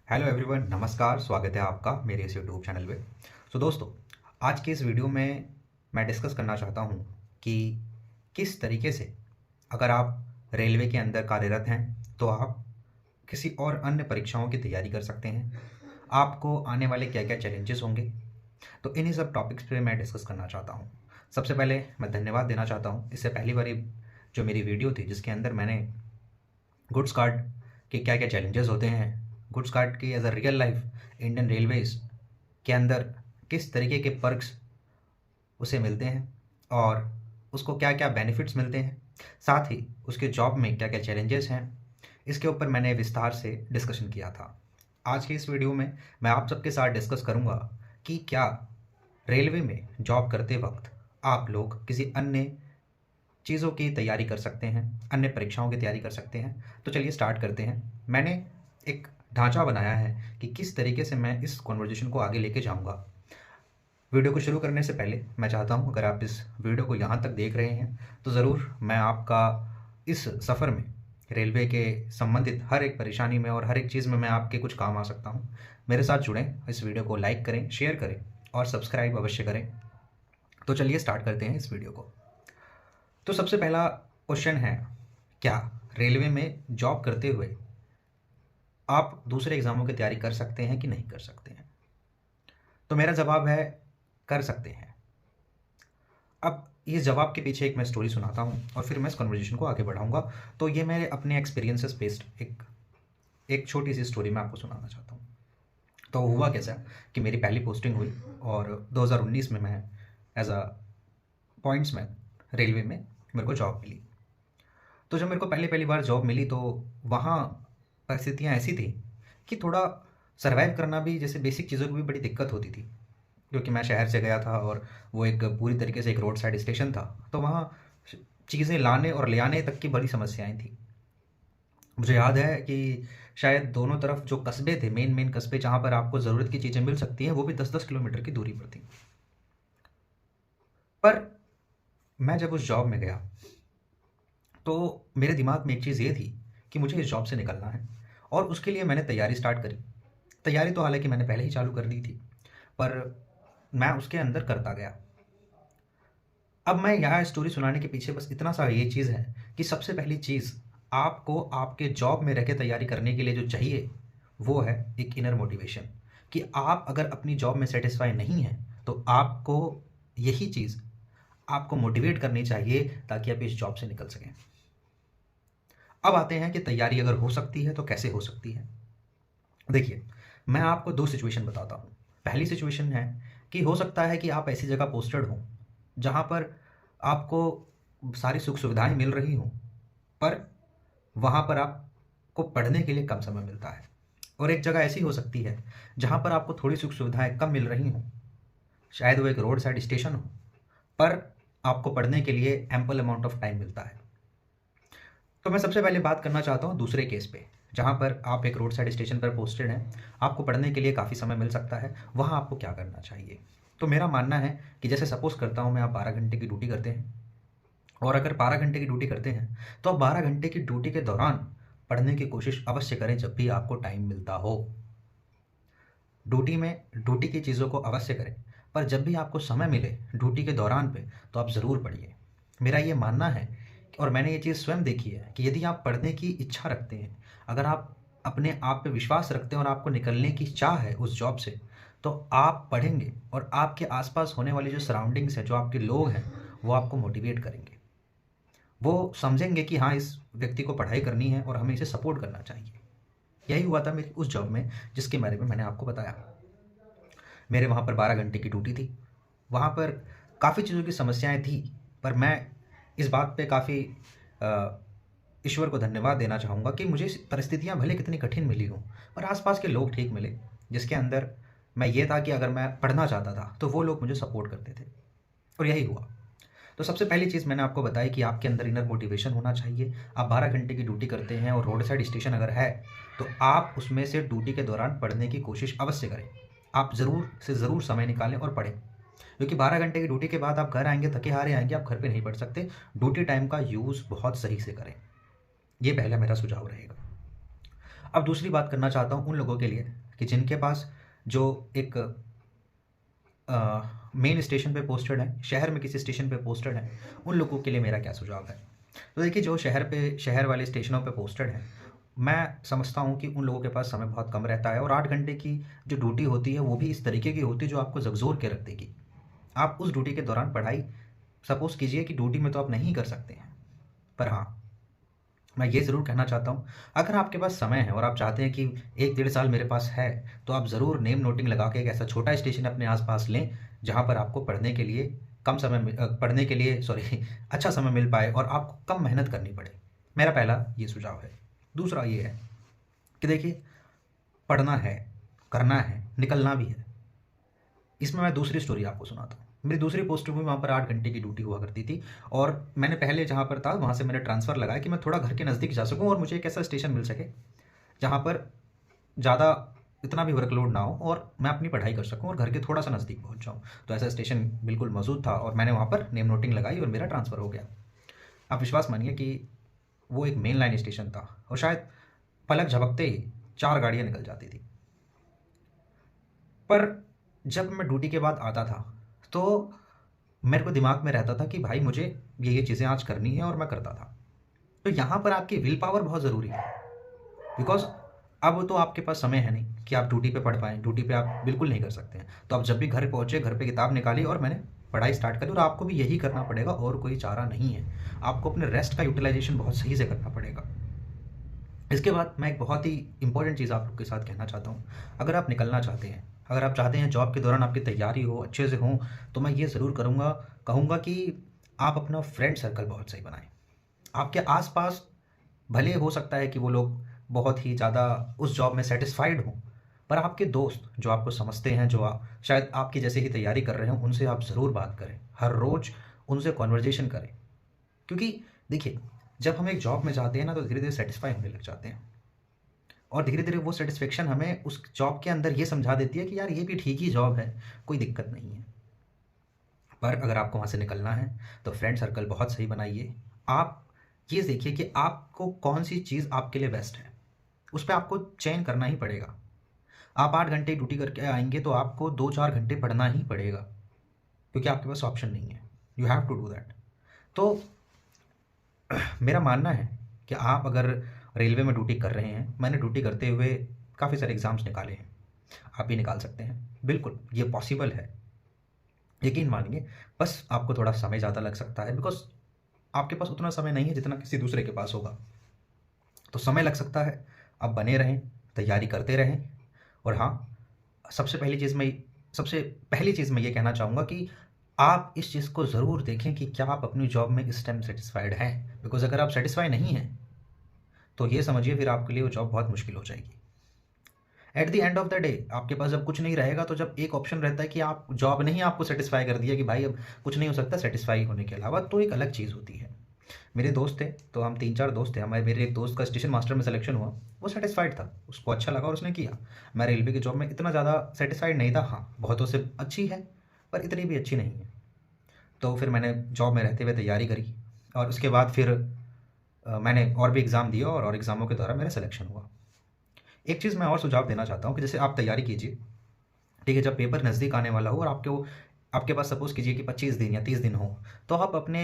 Hello everyone, नमस्कार। स्वागत है आपका मेरे इस यूट्यूब चैनल पे। दोस्तों, आज के इस वीडियो में मैं डिस्कस करना चाहता हूँ कि किस तरीके से अगर आप रेलवे के अंदर कार्यरत हैं तो आप किसी और अन्य परीक्षाओं की तैयारी कर सकते हैं। आपको आने वाले क्या क्या चैलेंजेस होंगे, तो इन्हीं सब टॉपिक्स पे मैं डिस्कस करना चाहता हूँ। सबसे पहले मैं धन्यवाद देना चाहता हूँ। इससे पहली बारी जो मेरी वीडियो थी जिसके अंदर मैंने गुड्स कार्ड के क्या क्या चैलेंजेस होते हैं, गुड्स कार्ड की as a real life Indian Railways के अंदर किस तरीके के पर्क्स उसे मिलते हैं और उसको क्या क्या बेनिफिट्स मिलते हैं, साथ ही उसके जॉब में क्या क्या चैलेंजेस हैं, इसके ऊपर मैंने विस्तार से डिस्कशन किया था। आज के इस वीडियो में मैं आप सबके साथ डिस्कस करूंगा कि क्या रेलवे में जॉब करते वक्त आप लोग किसी अन्य चीज़ों की तैयारी कर सकते हैं, अन्य परीक्षाओं की तैयारी कर सकते हैं। तो चलिए स्टार्ट करते हैं। मैंने एक ढांचा बनाया है कि किस तरीके से मैं इस कॉन्वर्जेशन को आगे लेके जाऊंगा। वीडियो को शुरू करने से पहले मैं चाहता हूं, अगर आप इस वीडियो को यहाँ तक देख रहे हैं तो ज़रूर मैं आपका इस सफ़र में रेलवे के संबंधित हर एक परेशानी में और हर एक चीज़ में मैं आपके कुछ काम आ सकता हूँ। मेरे साथ जुड़ें, इस वीडियो को लाइक करें, शेयर करें और सब्सक्राइब अवश्य करें। तो चलिए स्टार्ट करते हैं इस वीडियो को। तो सबसे पहला क्वेश्चन है, क्या रेलवे में जॉब करते हुए आप दूसरे एग्ज़ामों की तैयारी कर सकते हैं कि नहीं कर सकते हैं? तो मेरा जवाब है, कर सकते हैं। अब इस जवाब के पीछे एक मैं स्टोरी सुनाता हूँ और फिर मैं इस कन्वर्जेशन को आगे बढ़ाऊँगा। तो ये मेरे अपने एक्सपीरियंसेस बेस्ड एक छोटी सी स्टोरी मैं आपको सुनाना चाहता हूँ। तो हुआ कैसा कि मेरी पहली पोस्टिंग हुई और 2019 में मैं एज अ पॉइंट्समैन रेलवे में मेरे को जॉब मिली। तो जब मेरे को पहली पहली बार जॉब मिली तो वहाँ परिस्थितियाँ ऐसी थी कि थोड़ा सर्वाइव करना भी, जैसे बेसिक चीज़ों की भी बड़ी दिक्कत होती थी, क्योंकि मैं शहर से गया था और वो एक पूरी तरीके से एक रोड साइड स्टेशन था। तो वहाँ चीज़ें लाने और ले आने तक की बड़ी समस्याएं थी। मुझे याद है कि शायद दोनों तरफ जो कस्बे थे, मेन मेन कस्बे जहाँ पर आपको ज़रूरत की चीज़ें मिल सकती हैं, वो भी 10-10 किलोमीटर की दूरी पर थी। पर मैं जब उस जॉब में गया तो मेरे दिमाग में एक चीज़ ये थी कि मुझे इस जॉब से निकलना है और उसके लिए मैंने तैयारी स्टार्ट करी। तैयारी तो हालांकि मैंने पहले ही चालू कर दी थी, पर मैं उसके अंदर करता गया। अब मैं यहाँ स्टोरी सुनाने के पीछे बस इतना सा ये चीज़ है कि सबसे पहली चीज़ आपको आपके जॉब में रह के तैयारी करने के लिए जो चाहिए वो है एक इनर मोटिवेशन। कि आप अगर अपनी जॉब में सेटिस्फाई नहीं हैं तो आपको यही चीज़ आपको मोटिवेट करनी चाहिए ताकि आप इस जॉब से निकल सकें। अब आते हैं कि तैयारी अगर हो सकती है तो कैसे हो सकती है। देखिए, मैं आपको दो सिचुएशन बताता हूँ। पहली सिचुएशन है कि हो सकता है कि आप ऐसी जगह पोस्टेड हों जहाँ पर आपको सारी सुख सुविधाएं मिल रही हों, पर वहाँ पर आपको पढ़ने के लिए कम समय मिलता है। और एक जगह ऐसी हो सकती है जहाँ पर आपको थोड़ी सुख सुविधाएं कम मिल रही हों, शायद वो एक रोड साइड स्टेशन हो, पर आपको पढ़ने के लिए एम्पल अमाउंट ऑफ टाइम मिलता है। तो मैं सबसे पहले बात करना चाहता हूँ दूसरे केस पे, जहाँ पर आप एक रोड साइड स्टेशन पर पोस्टेड हैं, आपको पढ़ने के लिए काफ़ी समय मिल सकता है। वहाँ आपको क्या करना चाहिए? तो मेरा मानना है कि जैसे सपोज़ करता हूँ मैं, आप 12 घंटे की ड्यूटी करते हैं और अगर 12 घंटे की ड्यूटी करते हैं तो आप 12 घंटे की ड्यूटी के दौरान पढ़ने की कोशिश अवश्य करें जब भी आपको टाइम मिलता हो। ड्यूटी में ड्यूटी की चीज़ों को अवश्य करें, पर जब भी आपको समय मिले ड्यूटी के दौरान पे तो आप ज़रूर पढ़िए। मेरा ये मानना है और मैंने ये चीज़ स्वयं देखी है कि यदि आप पढ़ने की इच्छा रखते हैं, अगर आप अपने आप पे विश्वास रखते हैं और आपको निकलने की चाह है उस जॉब से, तो आप पढ़ेंगे और आपके आसपास होने वाली जो सराउंडिंग्स हैं, जो आपके लोग हैं, वो आपको मोटिवेट करेंगे। वो समझेंगे कि हाँ, इस व्यक्ति को पढ़ाई करनी है और हमें इसे सपोर्ट करना चाहिए। यही हुआ था मेरी उस जॉब में जिसके बारे में मैंने आपको बताया। मेरे वहाँ पर 12 घंटे की ड्यूटी थी। वहाँ पर काफ़ी चीज़ों की समस्याएँ थी, पर मैं इस बात पे काफ़ी ईश्वर को धन्यवाद देना चाहूँगा कि मुझे परिस्थितियाँ भले कितनी कठिन मिली हों, पर आस-पास के लोग ठीक मिले, जिसके अंदर मैं ये था कि अगर मैं पढ़ना चाहता था, तो वो लोग मुझे सपोर्ट करते थे और यही हुआ। तो सबसे पहली चीज़ मैंने आपको बताई कि आपके अंदर इनर मोटिवेशन होना चाहिए। आप 12 घंटे की ड्यूटी करते हैं और रोड साइड स्टेशन अगर है, तो आप उसमें से ड्यूटी के दौरान पढ़ने की कोशिश अवश्य करें। आप ज़रूर से ज़रूर समय निकालें और पढ़ें, क्योंकि 12 घंटे की ड्यूटी के बाद आप घर आएँगे, थके हारे आएँगे, आप घर पे नहीं पढ़ सकते। ड्यूटी टाइम का यूज़ बहुत सही से करें। ये पहला मेरा सुझाव रहेगा। अब दूसरी बात करना चाहता हूँ उन लोगों के लिए कि जिनके पास जो एक मेन स्टेशन पे पोस्टेड है, शहर में किसी स्टेशन पे पोस्टेड है, उन लोगों के लिए मेरा क्या सुझाव है। तो देखिए, जो शहर वाले स्टेशनों पे पोस्टेड हैं, मैं समझता हूँ कि उन लोगों के पास समय बहुत कम रहता है और 8 घंटे की जो ड्यूटी होती है वो भी इस तरीके की होती है जो आपको झकझोर के रख देगी। आप उस ड्यूटी के दौरान पढ़ाई, सपोज़ कीजिए कि ड्यूटी में तो आप नहीं कर सकते हैं, पर हाँ, मैं ये ज़रूर कहना चाहता हूँ, अगर आपके पास समय है और आप चाहते हैं कि 1 डेढ़ साल मेरे पास है, तो आप ज़रूर नेम नोटिंग लगा के एक ऐसा छोटा स्टेशन अपने आस-पास लें, जहाँ पर आपको पढ़ने के लिए सॉरी अच्छा समय मिल पाए और आपको कम मेहनत करनी पड़े। मेरा पहला ये सुझाव है। दूसरा ये है कि देखिए, पढ़ना है, करना है, निकलना भी है। इसमें मैं दूसरी स्टोरी आपको सुनाता हूँ। मेरी दूसरी पोस्टिंग हुई, वहाँ पर 8 घंटे की ड्यूटी हुआ करती थी और मैंने पहले जहाँ पर था वहाँ से मैंने ट्रांसफ़र लगाया कि मैं थोड़ा घर के नज़दीक जा सकूँ और मुझे एक ऐसा स्टेशन मिल सके जहाँ पर ज़्यादा इतना भी वर्कलोड ना हो और मैं अपनी पढ़ाई कर सकूँ और घर के थोड़ा सा नज़दीक पहुँच जाऊँ। तो ऐसा स्टेशन बिल्कुल मौजूद था और मैंने वहाँ पर नेम नोटिंग लगाई और मेरा ट्रांसफ़र हो गया। आप विश्वास मानिए कि वो एक मेन लाइन स्टेशन था और शायद पलक झपकते ही 4 गाड़ियाँ निकल जाती थी। पर जब मैं ड्यूटी के बाद आता था, तो मेरे को दिमाग में रहता था कि भाई मुझे ये चीज़ें आज करनी है और मैं करता था। तो यहाँ पर आपकी विल पावर बहुत ज़रूरी है, बिकॉज़ अब तो आपके पास समय है नहीं कि आप ड्यूटी पे पढ़ पाएँ, ड्यूटी पे आप बिल्कुल नहीं कर सकते हैं। तो आप जब भी घर पहुँचे, घर पे किताब निकाली और मैंने पढ़ाई स्टार्ट करी और आपको भी यही करना पड़ेगा और कोई चारा नहीं है। आपको अपने रेस्ट का यूटिलाइज़ेशन बहुत सही से करना पड़ेगा। इसके बाद मैं एक बहुत ही इम्पोर्टेंट चीज़ आप लोग के साथ कहना चाहता हूँ। अगर आप निकलना चाहते हैं, अगर आप चाहते हैं जॉब के दौरान आपकी तैयारी हो, अच्छे से हो, तो मैं ये ज़रूर कहूँगा कि आप अपना फ्रेंड सर्कल बहुत सही बनाएँ। आपके आस-पास भले हो सकता है कि वो लोग बहुत ही ज़्यादा उस जॉब में सैटिस्फाइड हों, पर आपके दोस्त जो आपको समझते हैं, जो शायद आपकी जैसे ही तैयारी कर रहे हों, उनसे आप ज़रूर बात करें। हर रोज़ उनसे कन्वर्सेशन करें। क्योंकि देखिए, जब हम एक जॉब में जाते हैं ना, तो धीरे-धीरे सैटिस्फाई होने लग जाते हैं और धीरे-धीरे वो सैटिस्फैक्शन हमें उस जॉब के अंदर ये समझा देती है कि यार ये भी ठीक ही जॉब है, कोई दिक्कत नहीं है। पर अगर आपको वहाँ से निकलना है, तो फ्रेंड सर्कल बहुत सही बनाइए। आप ये देखिए कि आपको कौन-सी चीज़ आपके लिए बेस्ट है, उस पे आपको चयन करना ही पड़ेगा। आप 8 घंटे ड्यूटी करके आएँगे, तो आपको 2-4 घंटे पढ़ना ही पड़ेगा, क्योंकि आपके पास ऑप्शन नहीं है। You have to do that. तो मेरा मानना है कि आप अगर रेलवे में ड्यूटी कर रहे हैं, मैंने ड्यूटी करते हुए काफ़ी सारे एग्ज़ाम्स निकाले हैं, आप भी निकाल सकते हैं। बिल्कुल, ये पॉसिबल है। यकीन मानिए, बस आपको थोड़ा समय ज़्यादा लग सकता है, बिकॉज़ आपके पास उतना समय नहीं है जितना किसी दूसरे के पास होगा। तो समय लग सकता है, आप बने रहें, तैयारी करते रहें और हाँ, सबसे पहली चीज़ मैं ये कहना चाहूँगा कि आप इस चीज़ को ज़रूर देखें कि क्या आप अपनी जॉब में इस टाइम सैटिस्फाइड हैं? बिकॉज़ अगर आप सैटिस्फाई नहीं हैं, तो ये समझिए फिर आपके लिए वो जॉब बहुत मुश्किल हो जाएगी। At the end of the day आपके पास जब कुछ नहीं रहेगा, तो जब एक ऑप्शन रहता है कि आप जॉब ने ही आपको सैटिस्फाई कर दिया कि भाई अब कुछ नहीं हो सकता सैटिस्फाई होने के अलावा, तो एक अलग चीज़ होती है। मेरे दोस्त थे, तो हम 3-4 दोस्त थे, मेरे एक दोस्त का स्टेशन मास्टर में सिलेक्शन हुआ, वो सैटिस्फाइड था, उसको अच्छा लगा और उसने किया। मैं रेलवे की जॉब में इतना ज़्यादा सैटिस्फाइड नहीं था, हाँ, बहुतों से अच्छी है, पर इतनी भी अच्छी नहीं है। तो फिर मैंने जॉब में रहते हुए तैयारी करी और उसके बाद फिर मैंने और भी एग्ज़ाम दिए और एग्ज़ामों के दौरान मेरा सिलेक्शन हुआ। एक चीज़ मैं और सुझाव देना चाहता हूँ कि जैसे आप तैयारी कीजिए, ठीक है, जब पेपर नज़दीक आने वाला हो और आपके पास सपोज़ कीजिए कि 25 दिन या 30 दिन हो, तो आप अपने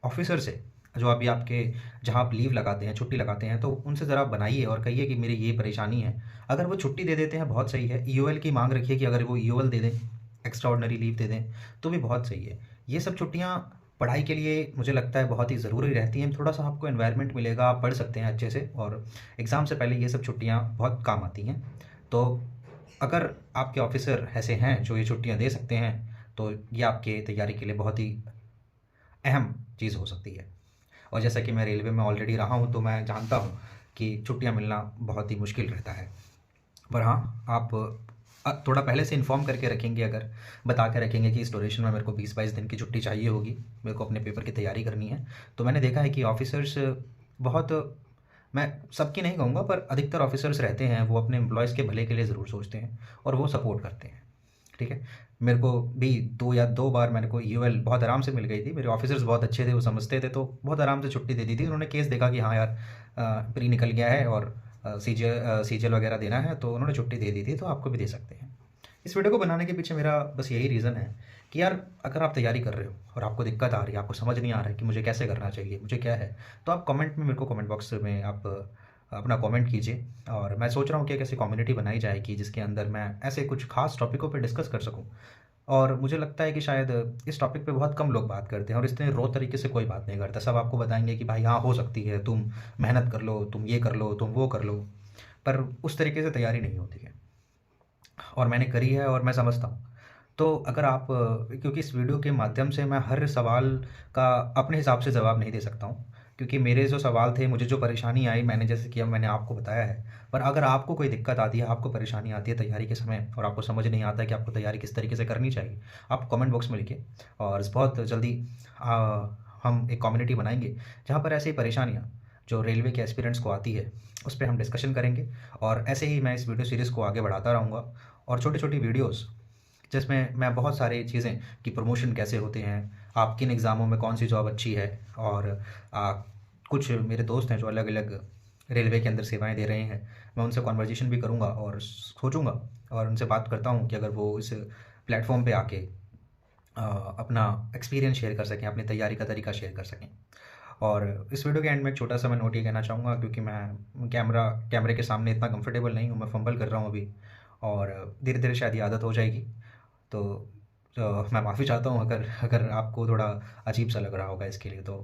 ऑफ़िसर से, जो अभी आपके जहाँ आप लीव लगाते हैं, छुट्टी लगाते हैं, तो उनसे ज़रा बनाइए और कहिए कि मेरी ये परेशानी है। अगर वो छुट्टी दे देते हैं, बहुत सही है। ईओएल की माँग रखिए कि अगर वो ईओएल दे दें, एक्स्ट्रा ऑर्डिनरी लीव दे दें, तो भी बहुत सही है। ये सब छुट्टियाँ पढ़ाई के लिए मुझे लगता है बहुत ही ज़रूरी रहती हैं। थोड़ा-सा आपको एनवायरनमेंट मिलेगा, आप पढ़ सकते हैं अच्छे से और एग्ज़ाम से पहले ये सब छुट्टियाँ बहुत काम आती हैं। तो अगर आपके ऑफ़िसर ऐसे हैं जो ये छुट्टियाँ दे सकते हैं, तो ये आपके तैयारी के लिए बहुत ही अहम चीज़ हो सकती है। और जैसा कि मैं रेलवे में ऑलरेडी रहा हूँ, तो मैं जानता हूँ कि छुट्टियाँ मिलना बहुत ही मुश्किल रहता है। पर हाँ, आप थोड़ा पहले से इन्फ़ॉर्म करके रखेंगे, अगर बता के रखेंगे कि इस ड्यूरेशन में मेरे को 20-22 दिन की छुट्टी चाहिए होगी, मेरे को अपने पेपर की तैयारी करनी है। तो मैंने देखा है कि ऑफ़िसर्स बहुत, मैं सबकी नहीं कहूँगा, पर अधिकतर ऑफ़िसर्स रहते हैं, वो अपने एम्प्लॉइज़ के भले के लिए ज़रूर सोचते हैं और वो सपोर्ट करते हैं। ठीक है? मेरे को भी 2 बार मेरे को ईओएल बहुत आराम से मिल गई थी। मेरे ऑफ़िसर्स बहुत अच्छे थे, वो समझते थे, तो बहुत आराम से छुट्टी दे दी थी। उन्होंने केस देखा कि हाँ यार, प्री निकल गया है और सीजीएल वगैरह देना है, तो उन्होंने छुट्टी दे दी थी, तो आपको भी दे सकते हैं। इस वीडियो को बनाने के पीछे मेरा बस यही रीज़न है कि यार, अगर आप तैयारी कर रहे हो और आपको दिक्कत आ रही है, आपको समझ नहीं आ रहा है कि मुझे कैसे करना चाहिए, मुझे क्या है, तो आप कमेंट में मेरे को कमेंट बॉक्स में आप अपना कमेंट कीजिए। और मैं सोच रहा हूँ कि एक ऐसी कम्युनिटी बनाई जाएगी जिसके अंदर मैं ऐसे कुछ खास टॉपिकों पे डिस्कस कर सकूँ। और मुझे लगता है कि शायद इस टॉपिक पे बहुत कम लोग बात करते हैं और इतने रो तरीके से कोई बात नहीं करता। सब आपको बताएँगे कि भाई हाँ, हो सकती है, तुम मेहनत कर लो, तुम ये कर लो, तुम वो कर लो, पर उस तरीके से तैयारी नहीं होती है। और मैंने करी है और मैं समझता हूँ। तो अगर आप क्योंकि इस वीडियो के माध्यम से मैं हर सवाल का अपने हिसाब से जवाब नहीं दे सकता हूँ, क्योंकि मेरे जो सवाल थे, मुझे जो परेशानी आई, मैंने जैसे किया मैंने आपको बताया है। पर अगर आपको कोई दिक्कत आती है, आपको परेशानी आती है तैयारी के समय और आपको समझ नहीं आता है कि आपको तैयारी किस तरीके से करनी चाहिए, आप कमेंट बॉक्स में लिखिए। और बहुत जल्दी आ, हम एक कम्युनिटी बनाएंगे जहाँ पर ऐसी परेशानियाँ जो रेलवे के एस्पिरेंट्स को आती है, उस पर हम डिस्कशन करेंगे। और ऐसे ही मैं इस वीडियो सीरीज़ को आगे बढ़ाता रहूँगा और छोटी छोटी वीडियोज़ जिसमें मैं बहुत सारी चीज़ें कि प्रमोशन कैसे होते हैं, आप किन एग्ज़ामों में कौन सी जॉब अच्छी है, और आ, कुछ मेरे दोस्त हैं जो अलग अलग रेलवे के अंदर सेवाएं दे रहे हैं, मैं उनसे कॉन्वर्जेशन भी करूंगा और सोचूंगा और उनसे बात करता हूं कि अगर वो इस प्लेटफॉर्म पे आके अपना एक्सपीरियंस शेयर कर सकें, अपनी तैयारी का तरीका शेयर कर सकें। और इस वीडियो के एंड में एक छोटा सा मैं नोट ये कहना चाहूँगा, क्योंकि मैं कैमरे के सामने इतना कंफर्टेबल नहीं हूँ, मैं फंबल कर रहा हूँ अभी, और धीरे धीरे शायद ये आदत हो जाएगी। तो मैं माफ़ी चाहता हूँ अगर अगर आपको थोड़ा अजीब सा लग रहा होगा इसके लिए तो।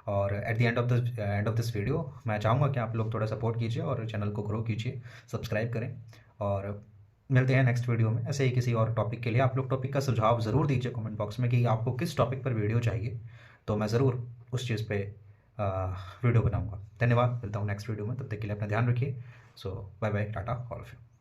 और at the end of this video मैं चाहूँगा कि आप लोग थोड़ा सपोर्ट कीजिए और चैनल को ग्रो कीजिए, सब्सक्राइब करें। और मिलते हैं नेक्स्ट वीडियो में ऐसे ही किसी और टॉपिक के लिए। आप लोग टॉपिक का सुझाव ज़रूर दीजिए कमेंट बॉक्स में कि आपको किस टॉपिक पर वीडियो चाहिए, तो मैं ज़रूर उस चीज़ पे वीडियो बनाऊँगा। धन्यवाद, मिलता हूँ नेक्स्ट वीडियो में, तब तक के लिए अपना ध्यान रखिए। So bye bye, tata all of you.